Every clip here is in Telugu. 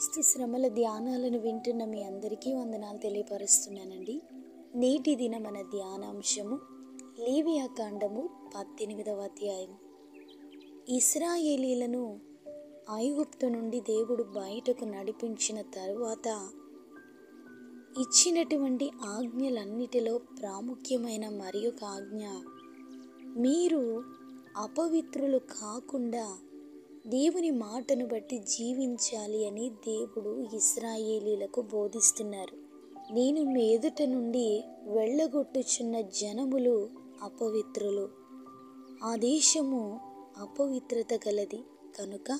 క్రీస్తు శ్రమల ధ్యానాలను వింటున్న మీ అందరికీ వందనాలు తెలియపరుస్తున్నానండి. నేటి దిన మన ధ్యానాంశము లేవియా కాండము 18వ అధ్యాయం. ఇశ్రాయేలీలను ఐగుప్తు నుండి దేవుడు బయటకు నడిపించిన తరువాత ఇచ్చినటువంటి ఆజ్ఞలన్నిటిలో ప్రాముఖ్యమైన మరి ఒక ఆజ్ఞ, మీరు అపవిత్రులు కాకుండా దేవుని మాటను బట్టి జీవించాలి అని దేవుడు ఇశ్రాయేలీలకు బోధిస్తున్నారు. నేను మీ ఎదుట నుండి వెళ్ళగొట్టుచున్న జనములు అపవిత్రులు, ఆ దేశము అపవిత్రత గలది కనుక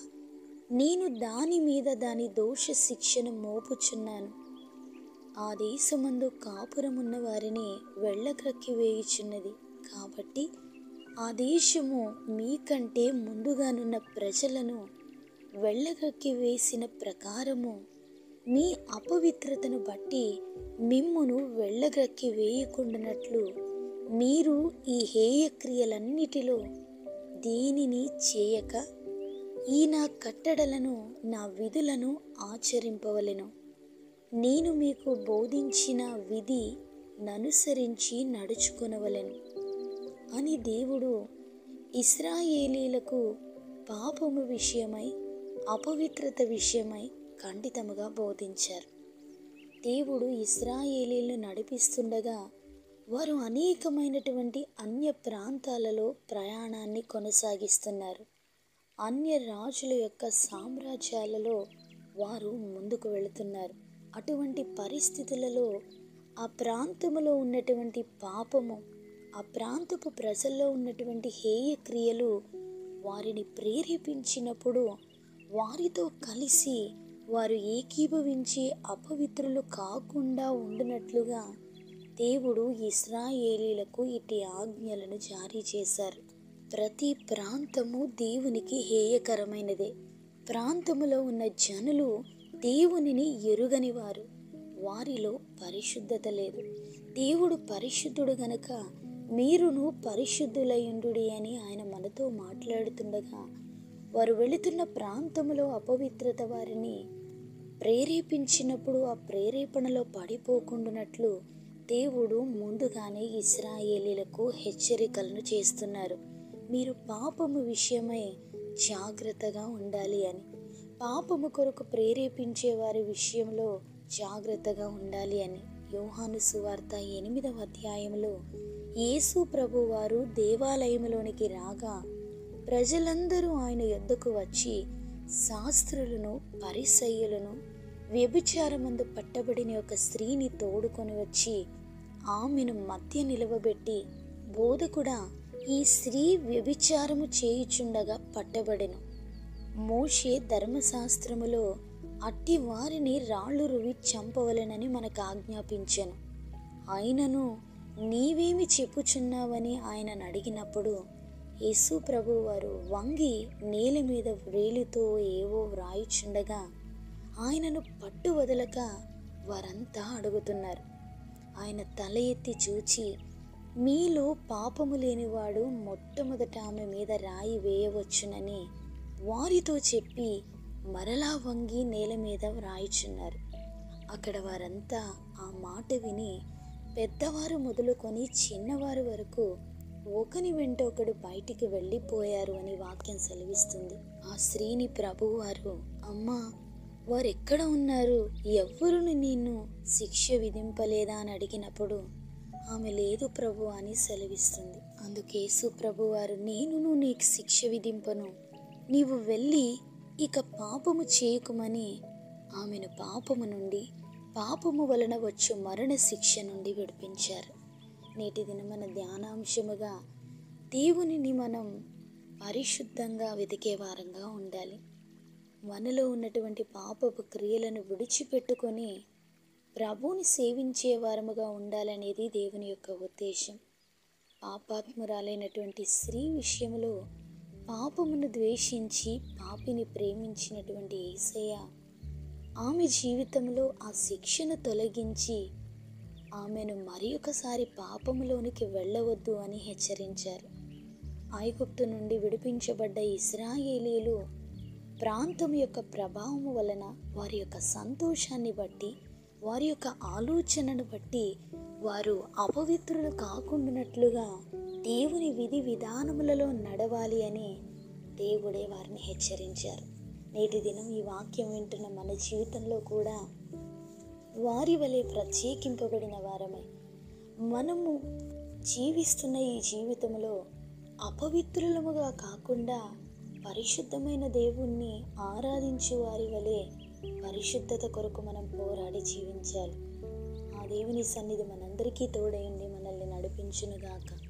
నేను దాని మీద దాని దోష శిక్షను మోపుచున్నాను. ఆ దేశమందు కాపురమున్న వారిని వెళ్ళగ్రక్కి వేయుచున్నది. కాబట్టి ఆ దేశము మీకంటే ముందుగానున్న ప్రజలను వెళ్ళగక్కి వేసిన ప్రకారము మీ అపవిత్రతను బట్టి మిమ్మును వెళ్ళగక్కి వేయకుండానట్లు మీరు ఈ హేయక్రియలన్నిటిలో దేనిని చేయక ఈ నా కట్టడలను నా విధులను ఆచరింపవలెను. నేను మీకు బోధించిన విధి ననుసరించి నడుచుకొనవలెను అని దేవుడు ఇశ్రాయేలీలకు పాపము విషయమై అపవిత్రత విషయమై ఖండితముగా బోధించారు. దేవుడు ఇశ్రాయేలీలను నడిపిస్తుండగా వారు అనేకమైనటువంటి అన్య ప్రాంతాలలో ప్రయాణాన్ని కొనసాగిస్తున్నారు. అన్య రాజుల యొక్క సామ్రాజ్యాలలో వారు ముందుకు వెళుతున్నారు. అటువంటి పరిస్థితులలో ఆ ప్రాంతములో ఉన్నటువంటి పాపము, ఆ ప్రాంతపు ప్రజల్లో ఉన్నటువంటి హేయ క్రియలు వారిని ప్రేరేపించినప్పుడు వారితో కలిసి వారు ఏకీభవించి అపవిత్రులు కాకుండా ఉండినట్లుగా దేవుడు ఇశ్రాయేలీలకు ఇట్టి ఆజ్ఞలను జారీ చేశారు. ప్రతి ప్రాంతము దేవునికి హేయకరమైనదే. ప్రాంతములో ఉన్న జనులు దేవునిని ఎరుగని వారు, వారిలో పరిశుద్ధత లేదు. దేవుడు పరిశుద్ధుడు గనక మీరును పరిశుద్ధులయుండుడి అని ఆయన మనతో మాట్లాడుతుండగా వారు వెళుతున్న ప్రాంతంలో అపవిత్రత వారిని ప్రేరేపించినప్పుడు ఆ ప్రేరేపణలో పడిపోకుండానట్లు దేవుడు ముందుగానే ఇశ్రాయేలీలకు హెచ్చరికలను చేస్తున్నారు. మీరు పాపము విషయమై జాగ్రత్తగా ఉండాలి అని, పాపము కొరకు ప్రేరేపించే వారి విషయంలో జాగ్రత్తగా ఉండాలి అని. యోహాను సువార్త 8వ అధ్యాయంలో యేసు ప్రభు వారు దేవాలయంలోనికి రాగా ప్రజలందరూ ఆయన యొద్దకు వచ్చి శాస్త్రులను పరిసయ్యులను వ్యభిచారమందు పట్టబడిన ఒక స్త్రీని తోడుకొని వచ్చి ఆమెను మధ్య నిలవబెట్టి, బోధకుడా, ఈ స్త్రీ వ్యభిచారము చేయుచుండగా పట్టబడెను. మోషే ధర్మశాస్త్రములో అట్టి వారిని రాళ్ళు రువి చంపవలెనని మనకు ఆజ్ఞాపించెను. అయినను నీవేమి చెప్పుచున్నావని ఆయనను అడిగినప్పుడు యేసు ప్రభు వారు వంగి నేల మీద వేలితో ఏవో వ్రాయిచుండగా ఆయనను పట్టు వదలక వారంతా అడుగుతున్నారు. ఆయన తల ఎత్తి చూచి, మీలో పాపము లేనివాడు మొట్టమొదట ఆమె మీద రాయి వేయవచ్చునని వారితో చెప్పి మరలా వంగి నేల మీద వ్రాయిచున్నారు. అక్కడ వారంతా ఆ మాట విని పెద్దవారు మొదలుకొని చిన్నవారు వరకు ఒకని వెంట ఒకడు బయటికి వెళ్ళిపోయారు అని వాక్యం సెలవిస్తుంది. ఆ స్త్రీని ప్రభువారు, అమ్మా, వారెక్కడ ఉన్నారు? ఎవ్వరును నిన్ను శిక్ష విధింపలేదా అని అడిగినప్పుడు ఆమె లేదు ప్రభు అని సెలవిస్తుంది. అందుకేసు ప్రభువారు, నేనును నీకు శిక్ష విధింపను, నీవు వెళ్ళి ఇక పాపము చేయకుమని ఆమెను పాపము నుండి, పాపము వలన వచ్చు మరణ శిక్ష నుండి విడిపించారు. నేటి దిన మన ధ్యానాంశముగా దేవునిని మనం పరిశుద్ధంగా వెతికే వారంగా ఉండాలి. మనలో ఉన్నటువంటి పాపపు క్రియలను విడిచిపెట్టుకొని ప్రభువుని సేవించే వారముగా ఉండాలనేది దేవుని యొక్క ఉద్దేశం. పాపాత్మురాలైనటువంటి స్త్రీ విషయంలో పాపమును ద్వేషించి పాపిని ప్రేమించినటువంటి యేసయ్య ఆమె జీవితంలో ఆ శిక్షను తొలగించి ఆమెను మరి ఒకసారి పాపములోనికి వెళ్ళవద్దు అని హెచ్చరించారు. ఐగుప్తు నుండి విడిపించబడ్డ ఇశ్రాయేలీలు ప్రాంతం యొక్క ప్రభావం వలన, వారి యొక్క సంతోషాన్ని బట్టి, వారి యొక్క ఆలోచనను బట్టి వారు అపవిత్రులు కాకుండానట్లుగా దేవుని విధి విధానములలో నడవాలి అని దేవుడే వారిని హెచ్చరించారు. నేటి దినం ఈ వాక్యం వింటున్న మన జీవితంలో కూడా వారి వలె ప్రత్యేకింపబడిన వారమై మనము జీవిస్తున్న ఈ జీవితంలో అపవిత్రులముగా కాకుండా పరిశుద్ధమైన దేవుణ్ణి ఆరాధించు వారి వలె పరిశుద్ధత కొరకు మనం పోరాడి జీవించాలి. ఆ దేవుని సన్నిధి మనందరికీ తోడైండి మనల్ని నడిపించునుగాక.